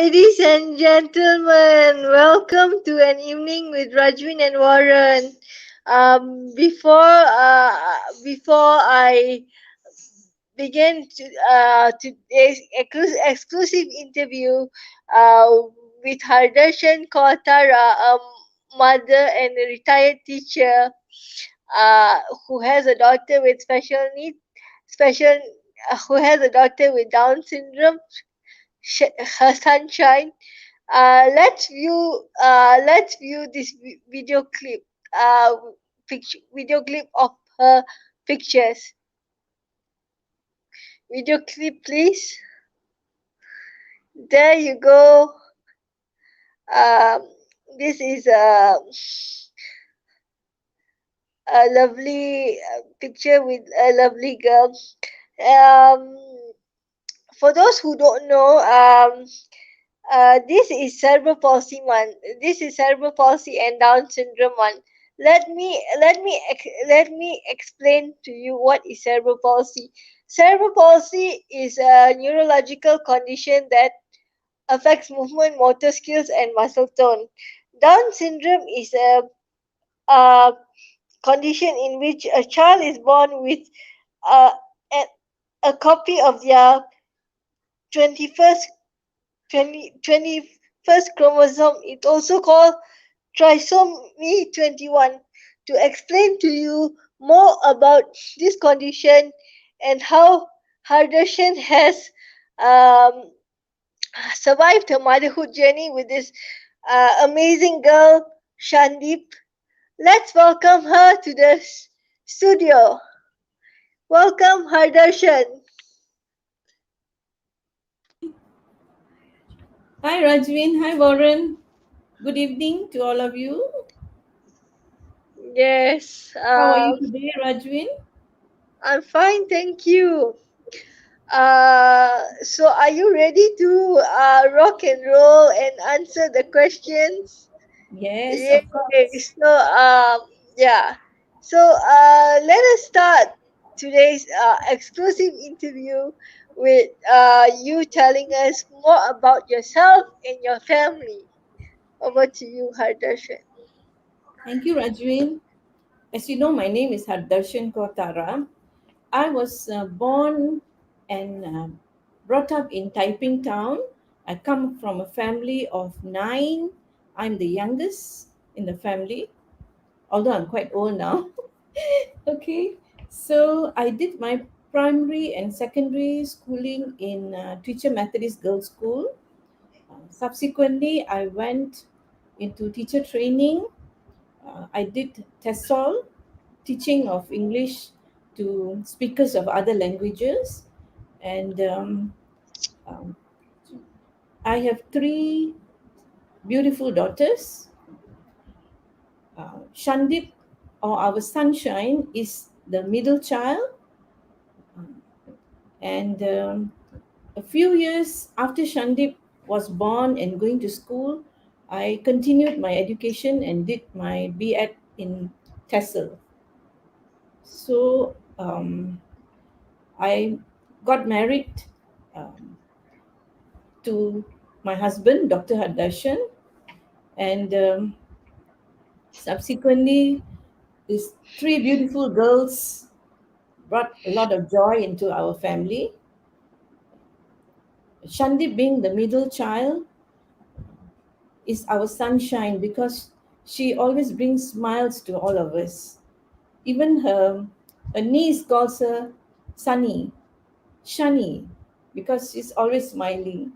Ladies and gentlemen, welcome to an evening with Rajvin and Waran. Before I begin today's exclusive interview uh, with Hardarshan Kautara, a mother and a retired teacher who has a daughter with special needs, special who has a daughter with Down syndrome, her sunshine. Let's view this video clip. Video clip of her pictures. Video clip, please. There you go. Um, this is a lovely picture with a lovely girl. Um, for those who don't know, this is cerebral palsy month. This is cerebral palsy and Down syndrome month. Let me explain to you what is cerebral palsy. Cerebral palsy is a neurological condition that affects movement, motor skills, and muscle tone. Down syndrome is a condition in which a child is born with uh, a, a copy of their 21st 21st chromosome. It's also called trisomy 21. To explain to you more about this condition and how Hardarshan has um, survived her motherhood journey with this amazing girl, Shandy, let's welcome her to the studio. Welcome, Hardarshan. Hi Rajvin, hi Waran. Good evening to all of you. Yes, How are you today, Rajvin? I'm fine, thank you. So are you ready to rock and roll and answer the questions? Yes, Yeah. of course. Yeah. So let us start today's exclusive interview with you telling us more about yourself and your family. Over to you, Hardarshan. Thank you, Rajvin. As you know, my name is Hardarshan Kotara. I was born and brought up in Taiping Town. I come from a family of 9. I'm the youngest in the family, although I'm quite old now. Okay, so I did my primary and secondary schooling in Teacher Methodist Girls' School. Subsequently, I went into teacher training. I did TESOL, teaching of English to speakers of other languages, and um, I have 3 beautiful daughters. Shandy, or our sunshine, is the middle child, and a few years after Shandip was born and going to school, I continued my education and did my B.Ed in TESOL. So I got married um, to my husband, Dr. Hadarshan, and subsequently, these 3 beautiful girls brought a lot of joy into our family. Shandip, being the middle child, is our sunshine because she always brings smiles to all of us. Even her niece calls her Sunny, Shani, because she's always smiling.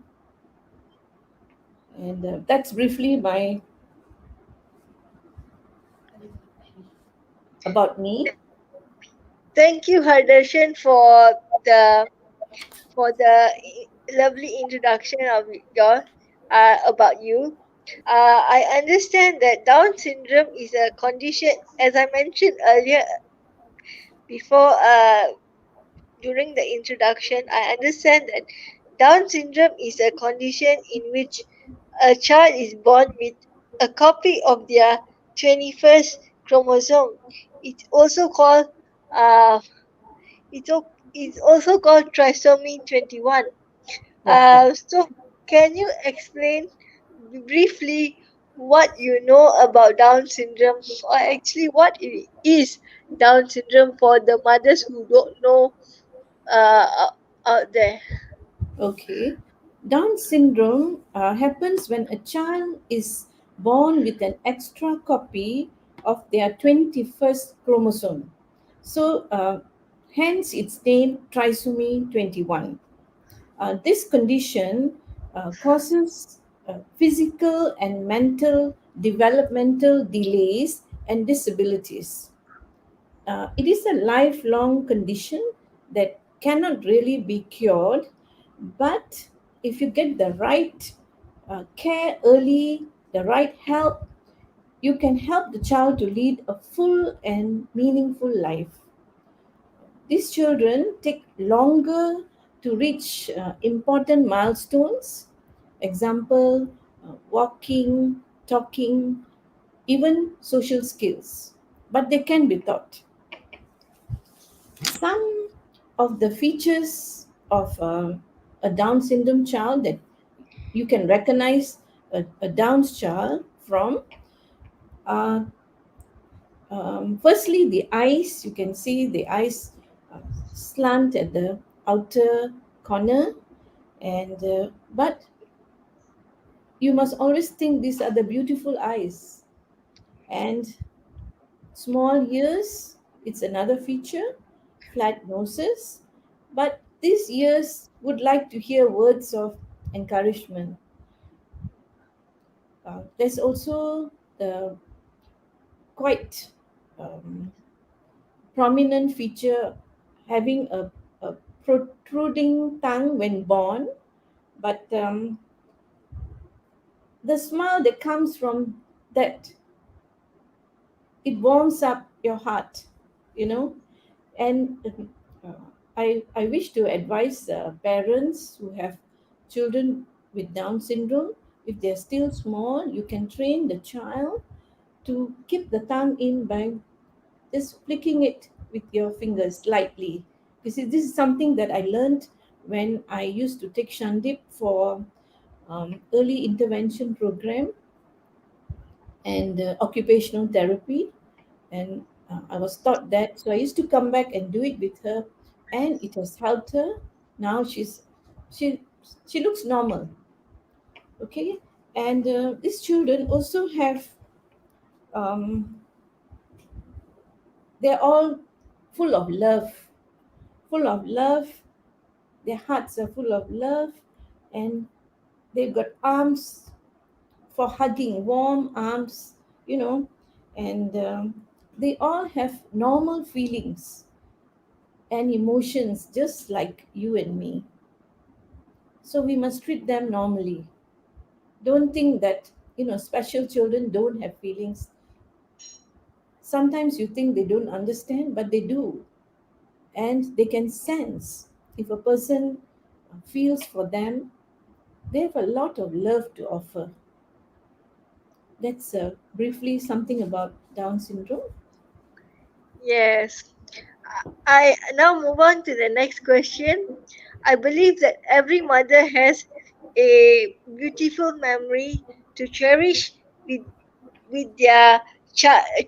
And that's briefly my about me. Thank you, Hardarshan, the for the lovely introduction of your about you. I understand that Down syndrome is a condition, as I mentioned earlier before during the introduction. I understand that Down syndrome is a condition in which a child is born with a copy of their 21st chromosome. It's also called uh, it's also called trisomy 21. That's right. So. Can you explain briefly what you know about Down syndrome, or actually what it is Down syndrome for the mothers who don't know out there? Okay. Down syndrome happens when a child is born with an extra copy of their 21st chromosome. So, hence its name trisomy 21. This condition causes physical and mental developmental delays and disabilities. It is a lifelong condition that cannot really be cured, but if you get the right care early, the right help, you can help the child to lead a full and meaningful life. These children take longer to reach important milestones, example, walking, talking, even social skills, but they can be taught. Some of the features of a Down syndrome child that you can recognize a Down's child from are firstly the eyes. You can see the eyes uh, slant at the outer corner, and but you must always think these are the beautiful eyes. And small ears, it's another feature, flat noses, but these ears would like to hear words of encouragement. There's also the quite um, prominent feature having a protruding tongue when born, but the smile that comes from that, it warms up your heart, you know. And I wish to advise parents who have children with Down syndrome, if they're still small, you can train the child to keep the tongue in by just flicking it with your fingers lightly. You see, this is something that I learned when I used to take Shandy for early intervention program and occupational therapy, and I was taught that. So I used to come back and do it with her, and it has helped her. Now she she looks normal. Okay, and these children also have um, they're all full of love, full of love. Their hearts are full of love, and they've got arms for hugging, warm arms, you know, and they all have normal feelings and emotions just like you and me. So we must treat them normally. Don't think that, special children don't have feelings. Sometimes you think they don't understand, but they do. And they can sense if a person feels for them, they have a lot of love to offer. That's briefly something about Down syndrome. Yes. I now move on to the next question. I believe that every mother has a beautiful memory to cherish with their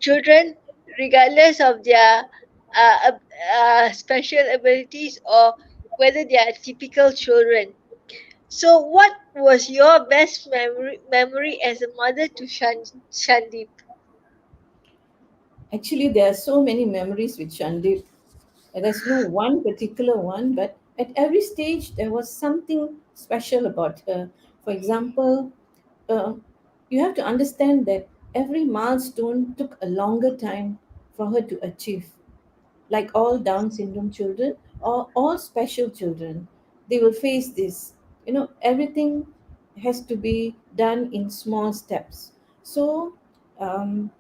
children, regardless of their special abilities or whether they are typical children. So, what was your best memory as a mother to Shandip? Actually, there are so many memories with Shandy. There's no one particular one, but at every stage there was something special about her. For example, uh, you have to understand that every milestone took a longer time for her to achieve. Like all Down syndrome children or all special children, they will face this. Everything has to be done in small steps. So, um,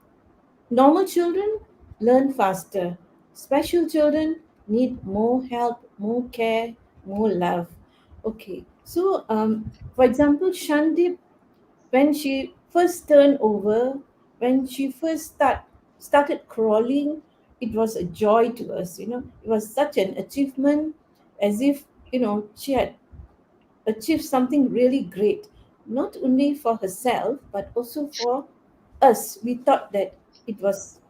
normal children learn faster. Special children need more help, more care, more love. Okay, so for example, Shandip, when she first turned over, when she first started crawling, it was a joy to us. It was such an achievement, as if she had achieved something really great, not only for herself but also for us. We thought that it was,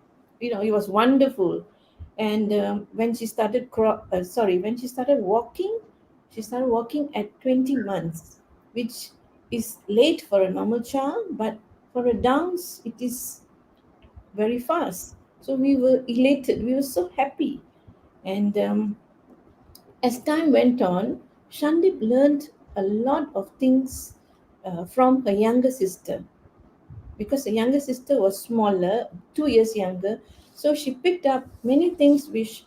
it was wonderful. And when she started when she started walking at 20 months, which is late for a normal child, but for a Downs it is very fast. So we were elated, we were so happy. And as time went on, Shandip learned a lot of things from her younger sister, because the younger sister was smaller, 2 years younger. So she picked up many things which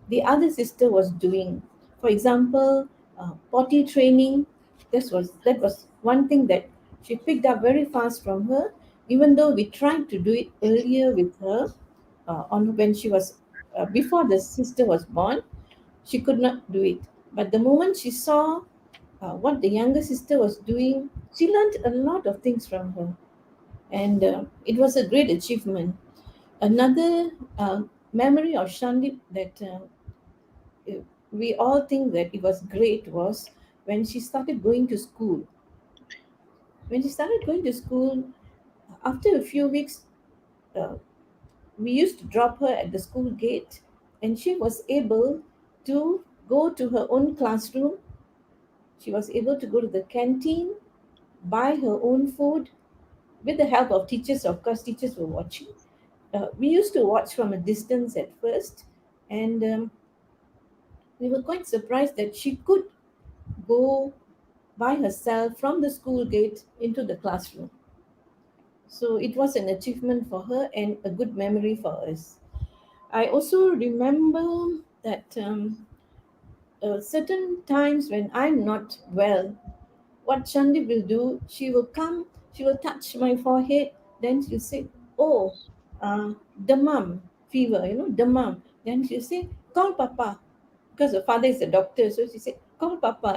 the other sister was doing. For example, potty training. That was one thing that she picked up very fast from her. Even though we tried to do it earlier with her, on when she was before the sister was born, she could not do it. But the moment she saw what the younger sister was doing, she learned a lot of things from her, and it was a great achievement. Another memory of Shandy that we all think that it was great was when she started going to school. When she started going to school, after a few weeks, uh, we used to drop her at the school gate, and she was able to go to her own classroom. She was able to go to the canteen, buy her own food with the help of teachers. Of course, teachers were watching. We used to watch from a distance at first, and we were quite surprised that she could go by herself from the school gate into the classroom. So it was an achievement for her and a good memory for us. I also remember that certain times when I'm not well, what Shandi will do, she will come, she will touch my forehead, then she'll say, "Oh, demam, fever, demam." Then she'll say, "Call Papa," because her father is a doctor. So she said, "Call Papa."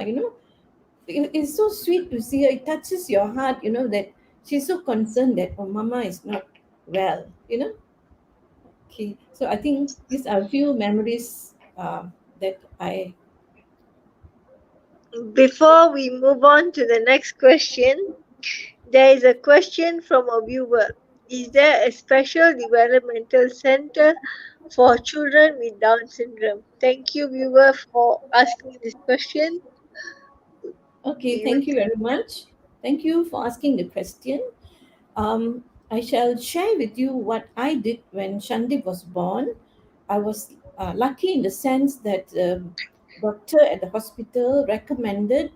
It's so sweet to see her. It touches your heart, that she's so concerned that, oh, Mama is not well. Okay, so I think these are a few memories that I. Before we move on to the next question, there is a question from a viewer. Is there a special developmental center for children with Down syndrome? Thank you, viewer, for asking this question. Okay, You thank you very much. Thank you for asking the question. I shall share with you what I did when Shandip was born. I was lucky in the sense that doctor at the hospital recommended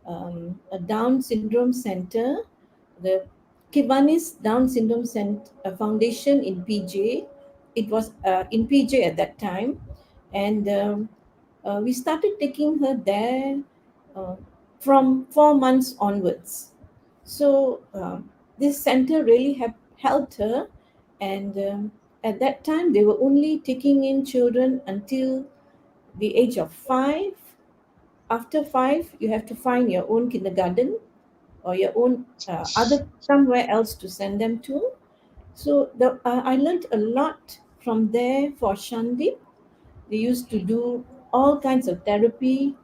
a Down syndrome center, the Kivanis Down Syndrome Foundation in PJ. It was in PJ at that time, and we started taking her there uh, from 4 months onwards. So this center really helped her, and at that time they were only taking in children until the age of 5. After 5, you have to find your own kindergarten or your own other somewhere else to send them to. So I learned a lot from there for Shandi. They used to do all kinds of therapy,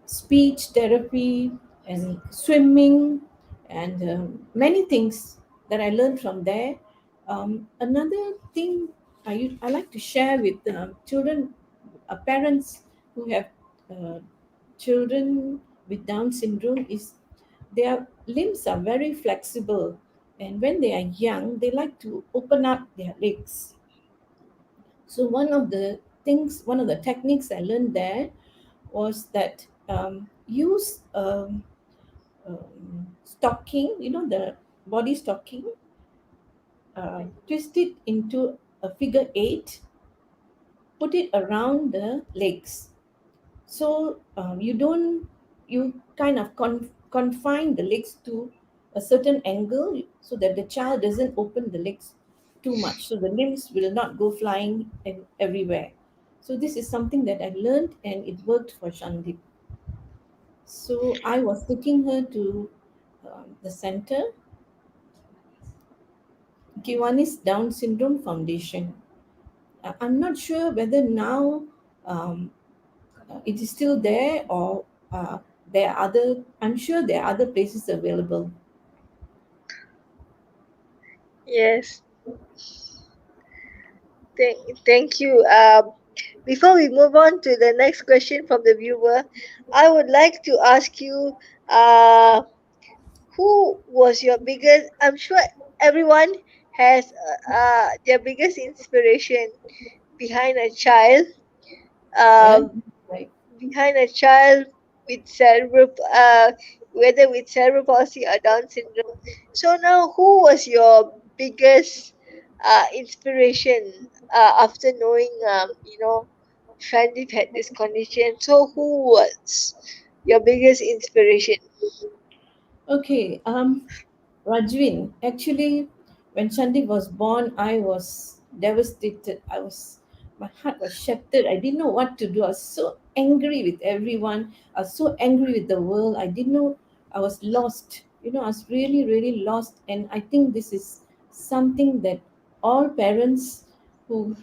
speech therapy, and swimming, and many things that I learned from there. Another thing I like to share with children, parents who have uh, children with Down syndrome is their limbs are very flexible, and when they are young, they like to open up their legs. So one of the techniques I learned there was that use stocking, the body stocking, twist it into a figure eight, put it around the legs. So you kind of confine the legs to a certain angle so that the child doesn't open the legs too much. So the limbs will not go flying everywhere. So this is something that I learned and it worked for Shandip. So I was taking her to the center, Kiwanis Down Syndrome Foundation. I'm not sure whether now um, it is still there, or there are other, I'm sure there are other places available. Yes. Thank, thank you. Before we move on to the next question from the viewer, I would like to ask you, uh, who was your biggest? I'm sure everyone has their biggest inspiration behind a child. Yeah, Uh, right. behind a child with cerebral, whether with cerebral palsy or Down syndrome. So now, who was your biggest inspiration after knowing, Shandy had this condition? So who was your biggest inspiration? Okay, Rajvin, actually, when Shandy was born, I was devastated. My heart was shattered. I didn't know what to do. I was so angry with everyone. I was so angry with the world. I didn't know. I was lost. I was really, really lost. And I think this is something that all parents who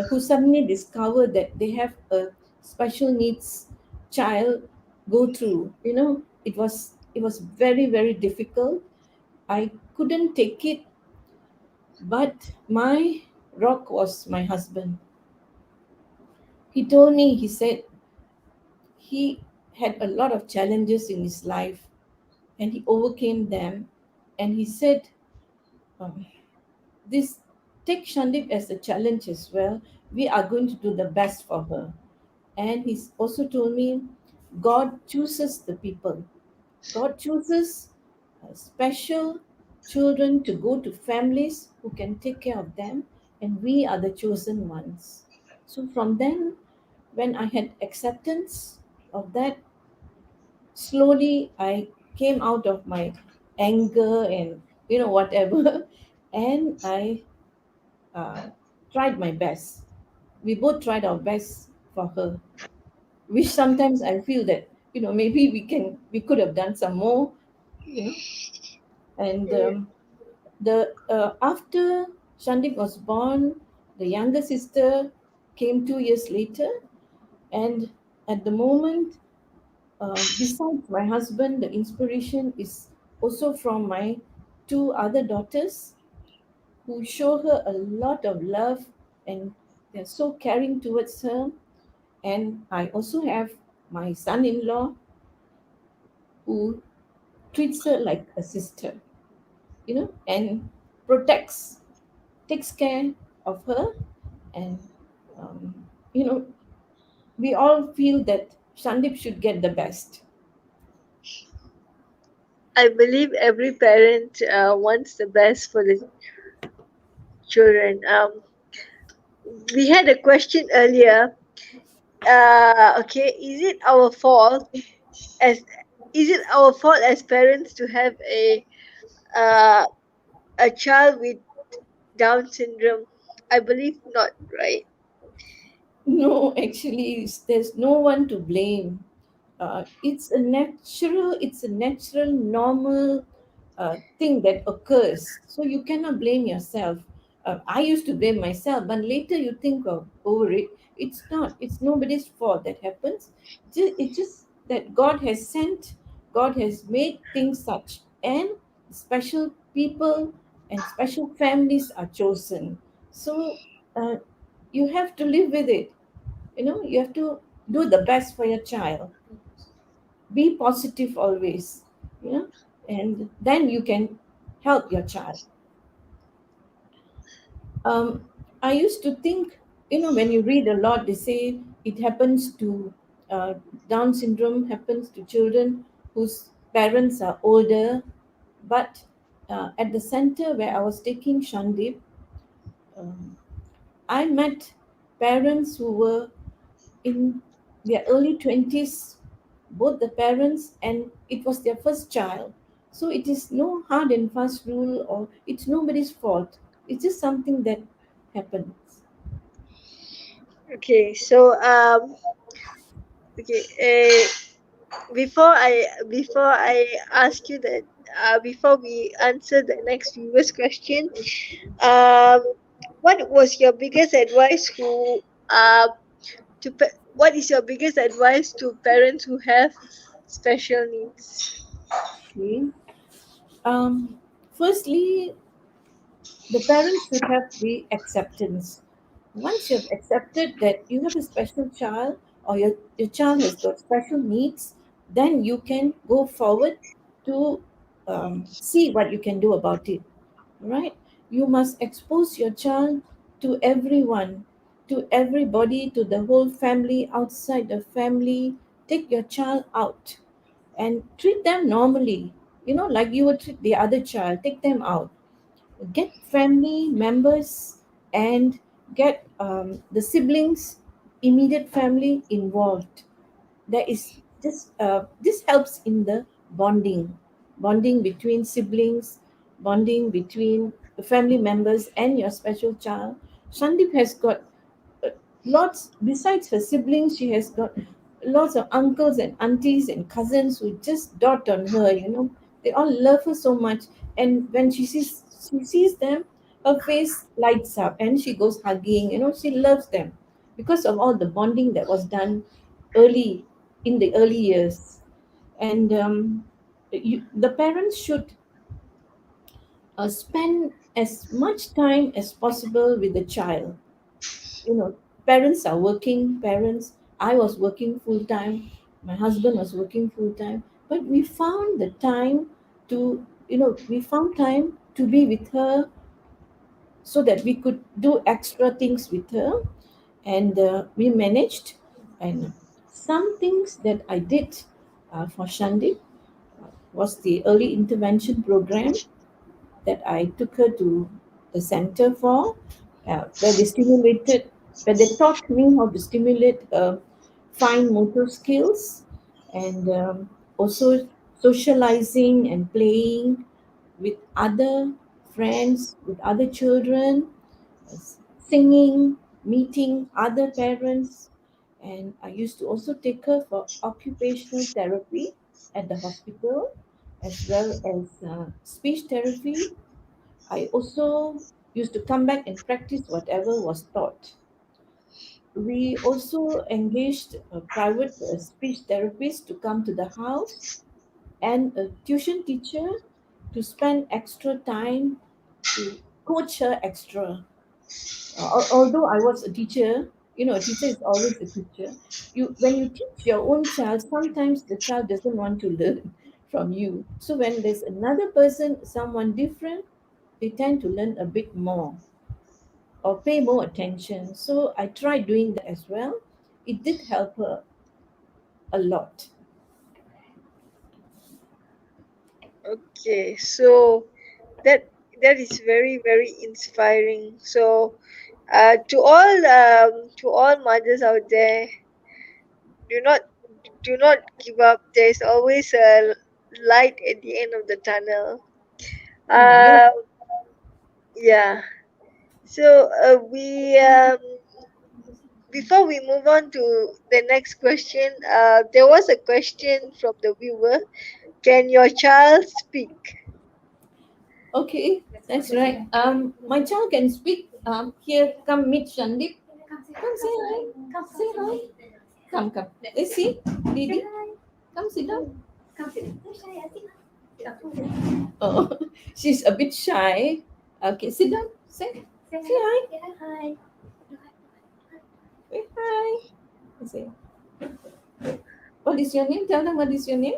who suddenly discover that they have a special needs child go through. It was very, very difficult. I couldn't take it, but my rock was my husband. He told me, he said he had a lot of challenges in his life and he overcame them. And he said, um, this take Shandip as a challenge as well. We are going to do the best for her. And he's also told me, God chooses the people. God chooses special children to go to families who can take care of them, and we are the chosen ones. So, from then, when I had acceptance of that, slowly I came out of my anger and whatever, and I uh, tried my best. We both tried our best for her, which sometimes I feel that maybe we could have done some more, you know, and Mm, the after Shandik was born, the younger sister came 2 years later, and at the moment, besides my husband, the inspiration is also from my two other daughters who show her a lot of love, and they're so caring towards her. And I also have my son-in-law who treats her like a sister, and protects, takes care of her. And um, you know we all feel that Shandip should get the best. I believe every parent wants the best for the children. We had a question earlier. Okay, as is it our fault as parents to have uh, a child with Down syndrome? I believe not, right? No, actually, there's no one to blame. It's a natural, normal thing that occurs. So you cannot blame yourself. I used to blame myself, but later you think over it. It's not. It's nobody's fault that happens. It's just that God has made things such, and special people and special families are chosen. So uh, you have to live with it. You have to do the best for your child. Be positive always, you know and then you can help your child. um, I used to think, when you read a lot, they say it happens to uh, Down syndrome happens to children whose parents are older. But at the center where I was taking Shandip, um, I met parents who were in their early 20s, both the parents, and it was their first child. So it is no hard and fast rule, or it's nobody's fault. It's just something that happens. Okay, so okay, before I ask you that, before we answer the next viewer's question, um, what was your biggest advice who to what is your biggest advice to parents who have special needs? Okay. Um, Firstly, the parents should have the acceptance. Once you've accepted that you have a special child or your child has got special needs, then you can go forward to see what you can do about it. Right? You must expose your child to everyone, to everybody, to the whole family, outside the family. Take your child out and treat them normally. Like you would treat the other child. Take them out, get family members, and get the siblings, immediate family involved. There is this helps in the bonding between siblings, bonding between the family members and your special child. Shandip has got uh, lots, besides her siblings, she has got lots of uncles and aunties and cousins who just dot on her. They all love her so much, and when she sees them, her face lights up and she goes hugging. She loves them because of all the bonding that was done early in the early years. And the parents should spend as much time as possible with the child. you know Parents are working parents. I was working full time, my husband was working full time, but we found time to be with her so that we could do extra things with her. And we managed. And some things that I did for Shandy was the early intervention program that I took her to the center for, where they taught me how to stimulate fine motor skills, and also socializing and playing with other friends, with other children, singing, meeting other parents. And I used to also take her for occupational therapy at the hospital, as well as speech therapy. I also used to come back and practice whatever was taught. We also engaged a private speech therapist to come to the house, and a tuition teacher to spend extra time to coach her extra. Although I was a teacher, a teacher is always a teacher. When you teach your own child, sometimes the child doesn't want to learn from you. So when there's another person, someone different, they tend to learn a bit more or pay more attention. So I tried doing that as well. It did help her a lot. Okay, so that that is very very inspiring. So to all mothers out there, do not do not give up. There's always a light at the end of the tunnel. Yes. Uh, yeah. So we before we move on to the next question, there was a question from the viewer. Can your child speak? Okay, that's right. My child can speak. Here, come meet Shandip. Come say hi. Say hi. Come. Let's see. Didi, come sit down. Oh, she's a bit shy. Okay, sit down. Say hi. Say hi. Say, what is your name? Tell them what is your name.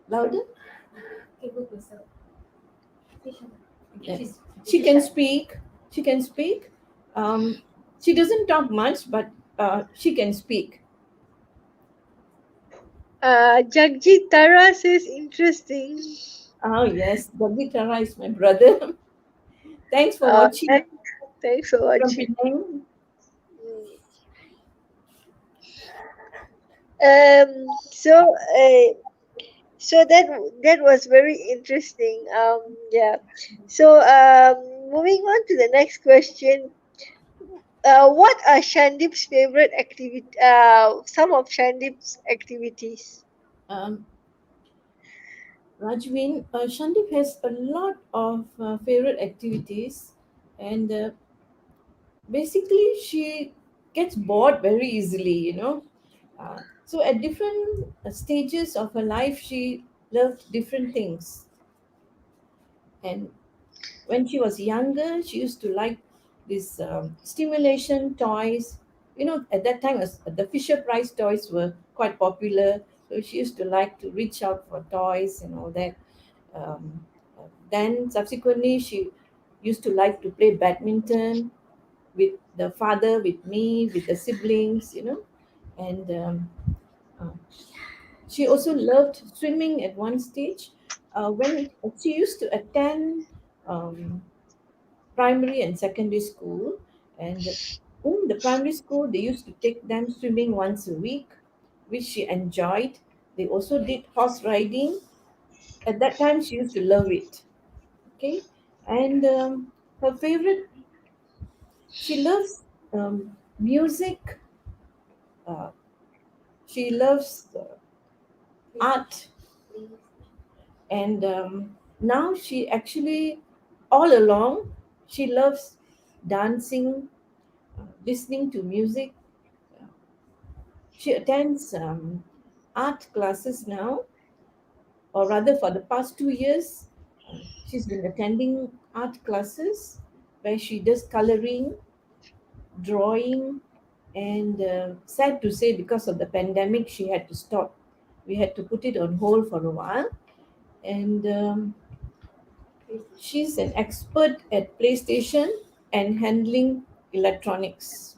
Louder. Yeah. She can speak. She can speak. Um, she doesn't talk much, but she can speak. Jagjit Tara says interesting. Oh yes, Bobby Tara is my brother. Thanks for watching Thanks, thanks for from watching. Penang. Mm. So so that was very interesting. Yeah. So moving on to the next question. What are Shandip's favorite activity? Some of Shandip's activities. Um, Rajvin, Shandip has a lot of favorite activities, and basically she gets bored very easily, you know. So at different stages of her life, she loved different things. And when she was younger, she used to like these stimulation toys. You know, at that time, the Fisher Price toys were quite popular. So she used to like to reach out for toys and all that. Um, then subsequently, she used to like to play badminton with the father, with me, with the siblings, you know. And uh, she also loved swimming at one stage. When she used to attend um, primary and secondary school, and in the primary school they used to take them swimming once a week, which she enjoyed. They also did horse riding. At that time she used to love it. Okay. And her favorite, she loves music. uh, she loves art. And now she actually, all along, she loves dancing, listening to music. She attends art classes now, or rather, for the past 2 years, she's been attending art classes where she does coloring, drawing, and sad to say, because of the pandemic, she had to stop. We had to put it on hold for a while. And she's an expert at PlayStation and handling electronics.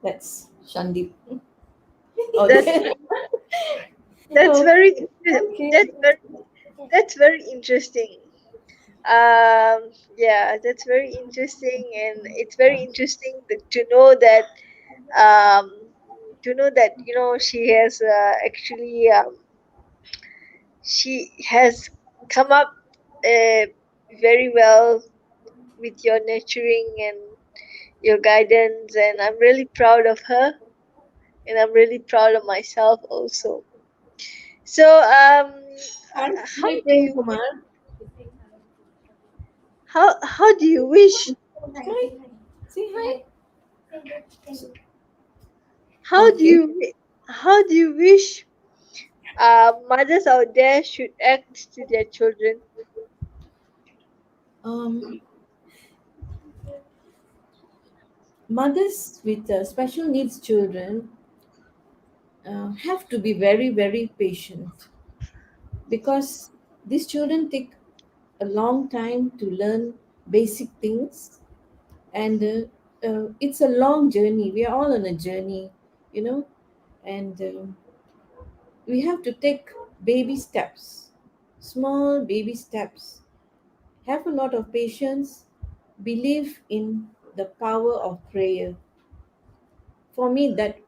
That's Shandy. Oh, That's that's okay. very Okay. that's very that's very interesting. Yeah, that's very interesting, and it's very interesting um to know that she has actually she has come up uh, very well with your nurturing and your guidance, and I'm really proud of her, and I'm really proud of myself also. So Hi, how hi, do Prem you Kumar. how do you wish Hi. Say hi. how do Okay. you how do you wish mothers out there should act to their children? Um, Mothers with special needs children have to be very, very patient, because these children take a long time to learn basic things. And it's a long journey. We are all on a journey, you know. And we have to take baby steps, small baby steps. Have a lot of patience, believe in the power of prayer. For me, that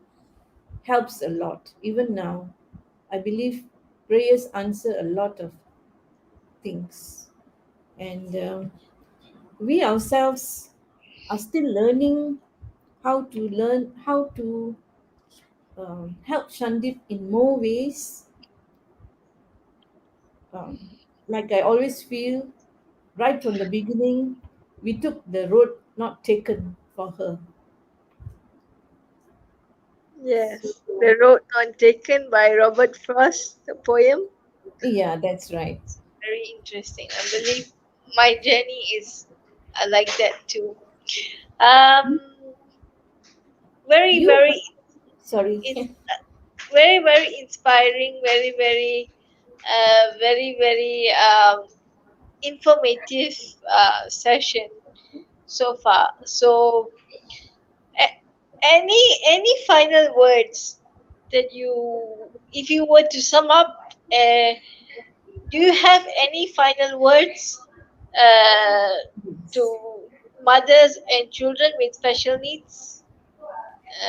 helps a lot. Even now, I believe prayers answer a lot of things. And we ourselves are still learning how to help Shandip in more ways. Um, like I always feel, right from the beginning, we took the road not taken for her. Yes, The Road Not Taken by Robert Frost, the poem. Yeah, that's right. Very interesting. I believe my journey is like that too. Um, very, You, very, sorry. in, very, very inspiring. Very, very informative session so far. So, any final words that if you were to sum up, uh, do you have any final words to Yes. mothers and children with special needs?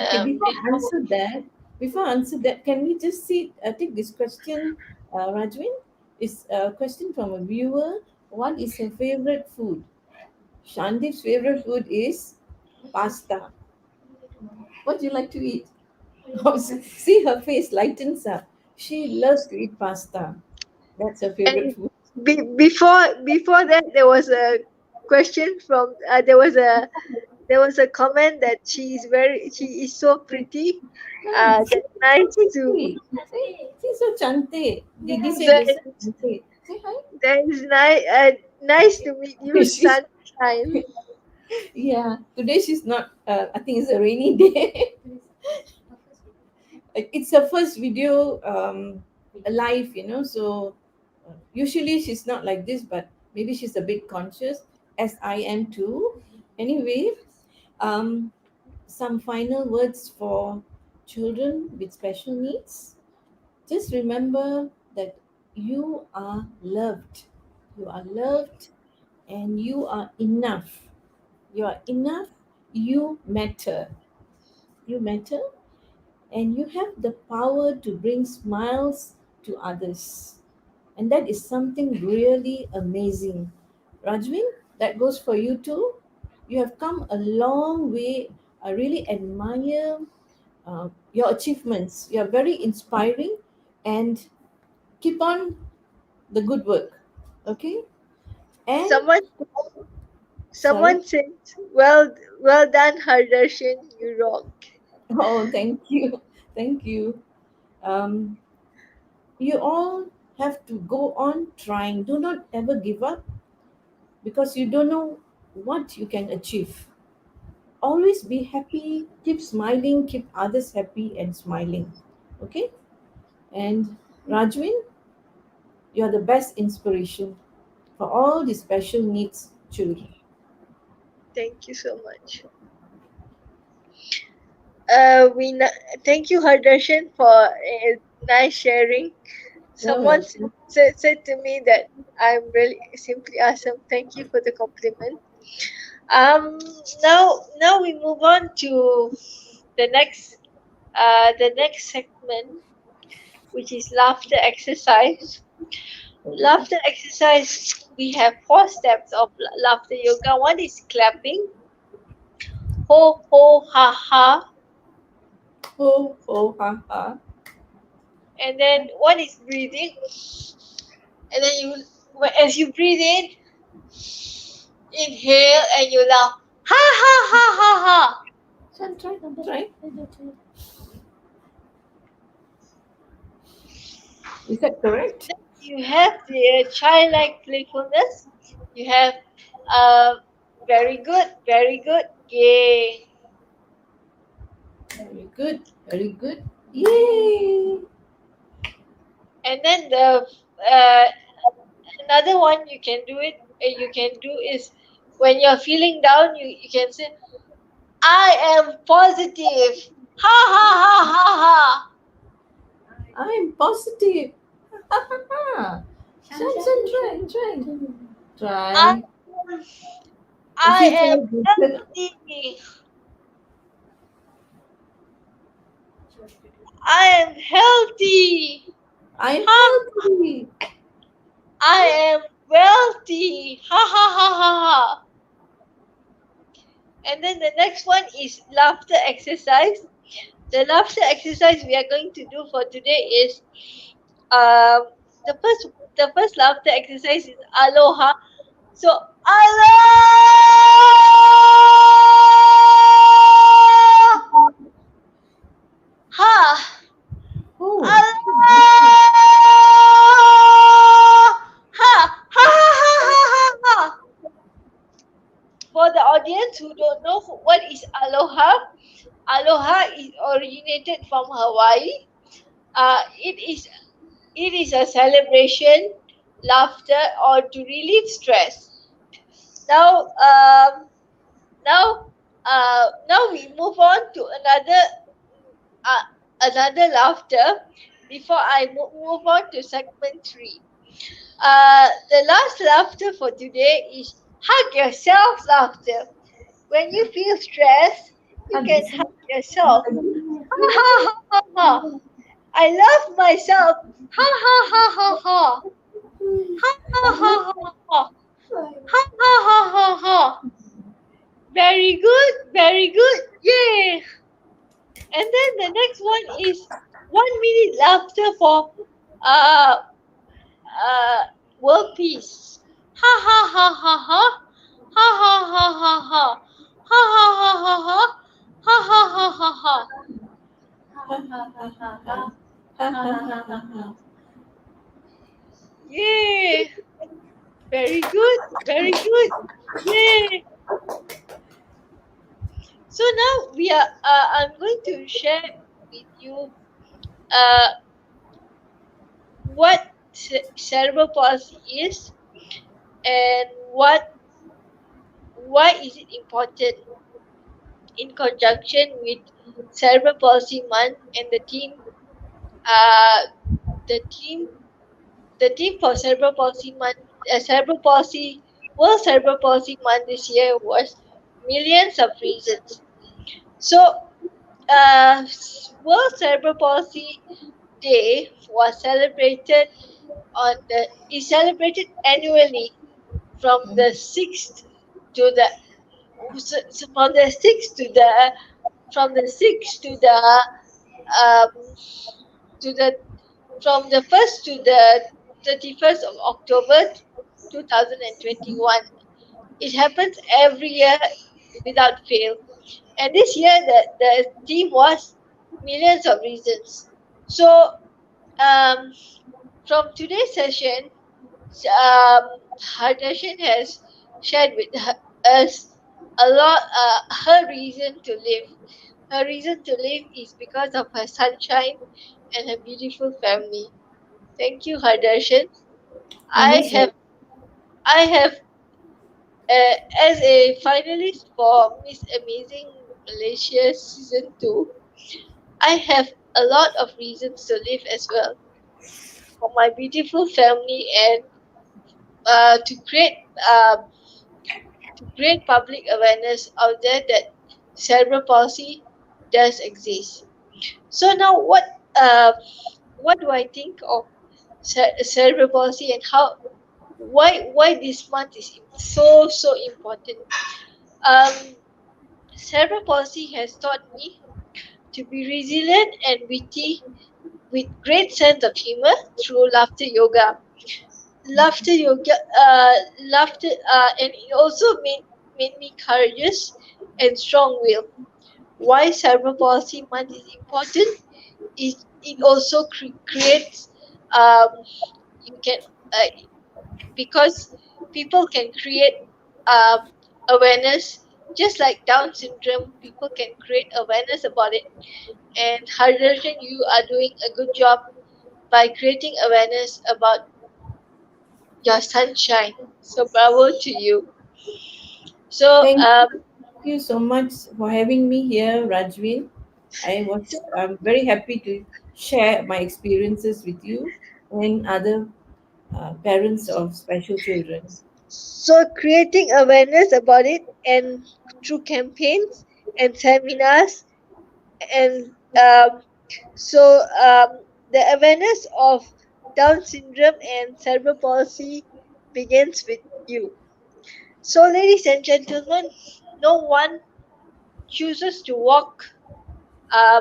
Okay, Before before I answer that, can we just see take this question, Rajvin? Is a question from a viewer. What is her favorite food? Shandip's favorite food is pasta. What do you like to eat? Oh, see, her face lightens up. She loves to eat pasta. That's her favorite and food. before that, there was a question from there was a there was a comment that she is so pretty. Hmm, That's so nice to pretty. She's so chante. Didi said that this chante. Say hi. that is nice. Nice to meet you, She's sunshine. yeah. Today she's not. I think it's a rainy day. It's her first video live, So usually she's not like this, but maybe she's a bit conscious, as I am too. Anyway, um, some final words for children with special needs. Just remember that you are loved. You are loved and you are enough. You are enough. You matter. You matter and you have the power to bring smiles to others. And that is something really amazing. Rajvin, that goes for you too. You have come a long way. I really admire your achievements. You are very inspiring and keep on the good work. Okay? And Someone sorry. someone says, well done, Hardarshan, you rock. Oh, thank you. Thank you. Um, you all have to go on trying. Do not ever give up because you don't know what you can achieve. Always be happy, keep smiling, keep others happy and smiling. Okay? And Rajwin, you're the best inspiration for all the special needs children. Thank you so much. Thank you, Hardarshan, for nice sharing. You're Someone welcome. said to me that I'm really simply awesome. Thank you for the compliment. Um, now we move on to the next segment, which is laughter exercise. Laughter exercise. We have four steps of laughter yoga. One is clapping, ho ho ha ha, Ho, ho, ha, ha. and then one is breathing, and then as you breathe in, inhale and you laugh, ha ha ha ha ha. Try, try. Is that correct? You have the childlike playfulness. You have uh, very good, yay. Very good. Very good. Yay! And then the uh, another one you can do is when you're feeling down, you can say, I am positive. Ha ha ha ha ha. I'm positive. Ha ha ha. Shan, try, try. I Try. am, If I you am try better, healthy. I am healthy. I'm Ha, healthy. I am wealthy. Ha ha ha ha ha. And then the next one is laughter exercise. The laughter exercise we are going to do for today is um the first the first laughter exercise is aloha. So aloha, Oh, aloha, ha ha ha ha ha. For the audience who don't know what is aloha, aloha is originated from Hawaii. It is a celebration, laughter, or to relieve stress. Now, now we move on to uh, another laughter. Before I move on to segment three, the last laughter for today is hug yourself laughter. When you feel stressed, you hug can yourself. hug yourself. Ha ha ha ha ha. I love myself. Ha ha ha ha ha. Ha ha ha ha ha. Ha ha ha ha ha. Very good, very good. Yay! And then the next one is 1 minute laughter for uh uh world peace. Ha ha ha ha ha. Ha ha ha ha ha. Ha ha ha ha ha. Ha ha ha ha ha. Ha ha ha ha ha. Ha ha ha ha ha. Yay! Very good. Very good. Yay! So now we are. I'm going to share with you uh, what cerebral palsy is and why is it important in conjunction with cerebral palsy month and uh, the team the theme for cerebral palsy month cerebral palsy world cerebral palsy month this year was millions of reasons. So world cerebral palsy day was celebrated on the is celebrated annually from the 6th to the from the 6th to the from the 6th um to the from the 1st to the 31st of October 2021. It happens every year without fail. And this year the theme was millions of reasons. So um, from today's session, um, Hardashan has shared with us a lot her reason to live. Her reason to live is because of her sunshine and her beautiful family. Thank you, Hardashan. You're I most have welcome. I have as a finalist for Miss Amazing Malaysia season 2, I have a lot of reasons to live as well for my beautiful family and uh, to create uh, to create public awareness out there that cerebral palsy does exist. So now what do I think of cerebral palsy and how why this month is so important? Um, Cerebral palsy has taught me to be resilient and witty with great sense of humor through laughter yoga. Laughter yoga, and it also made me courageous and strong-willed. Why cerebral palsy month is important is it also creates um, you can uh, because people can create um, awareness just like Down syndrome. People can create awareness about it. And Hardarshan, you are doing a good job by creating awareness about your sunshine. So bravo to you. So Thank you so much for having me here, Rajvin. so, I'm very happy to share my experiences with you and other parents of special children. so creating awareness about it and through campaigns and seminars and so the awareness of Down syndrome and cerebral palsy begins with you. So ladies and gentlemen, no one chooses to walk uh,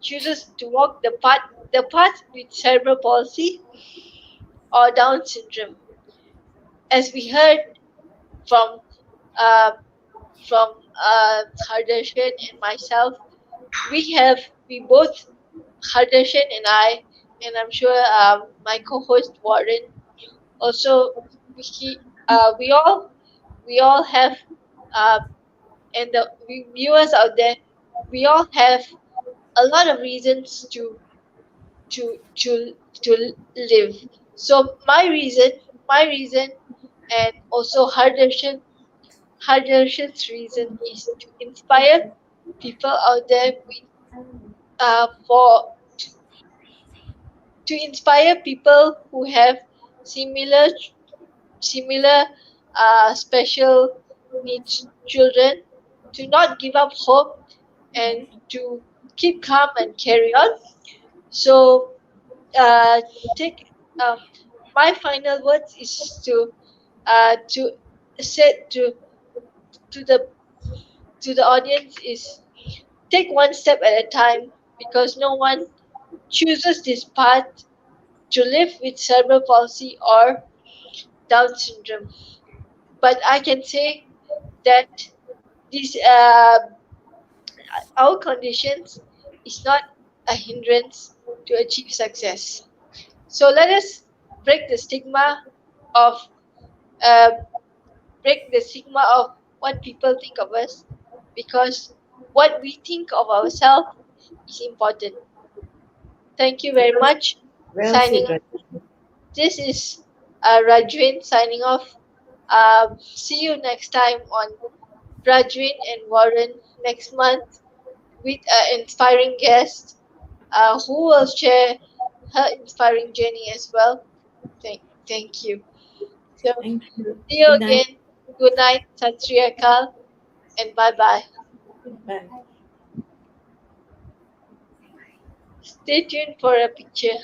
the path with cerebral palsy or Down syndrome. As we heard from uh, from Hardashan and myself, we both Hardashan and I, and I'm sure my co-host Waran also he we all have uh, and the viewers out there, we all have a lot of reasons to to to live. So my reason, and also Hardarshan's reason is to inspire people out there with for to inspire people who have similar similar special needs children to not give up hope and to keep calm and carry on. So uh, take um, my final words is to say to the to the audience is take one step at a time because no one chooses this path to live with cerebral palsy or Down syndrome. But I can say that These our conditions is not a hindrance to achieve success. So let us break the stigma of uh, what people think of us, because what we think of ourselves is important. Thank you very Well, much. well Signing said, off. Rajvin. This is Rajvin signing off. See you next time on Rajvin and Warren next month with an inspiring guest who will share her inspiring journey as well. Thank you. So, Thank you. see you Good night. again. Good night, Sat Sri Akal, and bye bye. Bye. Stay tuned for a picture.